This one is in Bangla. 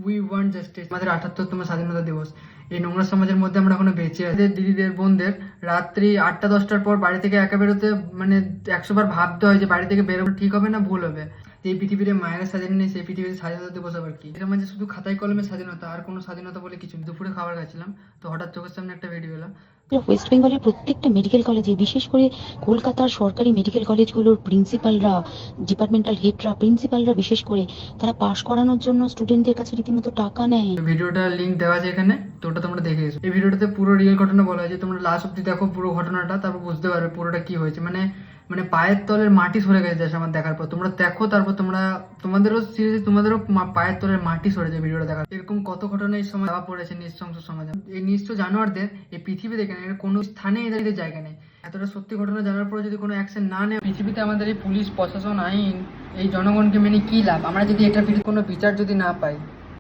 We want justice. আমাদের ৭৮তম স্বাধীনতা দিবস। এই নোংরা সমাজের মধ্যে আমরা এখনো বেঁচে আছি। দিদিদের বোনদের রাত্রি ৮টা-১০টার পর বাড়ি থেকে একা বেরোতে মানে ১০০ বার ভাবতে হয় যে বাড়ি থেকে বেরোনো ঠিক হবে না ভুল হবে। এই পৃথিবীতে মায়ের স্বাধীন নেই, সেই পৃথিবীতে স্বাধীনতা দিবস আবার কি? এর মাঝে শুধু খাতায় কলমে স্বাধীনতা, আর কোনো স্বাধীনতা বলে কিছু নেই। দুপুরে খাবার খাচ্ছিলাম, তো হঠাৎ চোখের সামনে একটা ভিডিও এলো। ওয়েস্ট বেঙ্গলের প্রত্যেকটা মেডিকেল কলেজে, বিশেষ করে কলকাতার সরকারি মেডিকেল কলেজগুলোর প্রিন্সিপালরা, ডিপার্টমেন্টাল হেডরা, প্রিন্সিপালরা বিশেষ করে, তারা পাশ করানোর জন্য স্টুডেন্টদের কাছে রীতিমতো টাকা নেয়। ভিডিওটা লিংক দেওয়া আছে এখানে, তো ওটা তোমরা দেখে এসো। এই ভিডিওটাতে পুরো রিয়েল ঘটনা বলা হয়েছে, তোমরা লাস্ট অব্দি দেখো পুরো ঘটনাটা, তারপর বুঝতে পারবে পুরোটা কি হয়েছে। মানে মানে পায়ের তলের মাটি সরে গেছে জাস্ট আমার দেখার পর। তোমরা দেখো, তারপর তোমাদেরও সিরিয়াসলি তোমাদেরও পায়ের তলের মাটি সরে যায় ভিডিওটা দেখার। এরকম কত ঘটনা এই সময় দেওয়া পড়েছে নৃশংস সমাজে। এই নিঃস্ব জানোয়ারদের এই পৃথিবী দেখে না, কোনো স্থানে এদের জায়গা নেই। এতটা সত্যি ঘটনা জানার পরে যদি কোনো অ্যাকশন না নেয়, পৃথিবীতে আমাদের এই পুলিশ প্রশাসন, আইন, এই জনগণকে মেনে কি লাভ? আমরা যদি এটার বিরুদ্ধে কোনো বিচার যদি না পাই,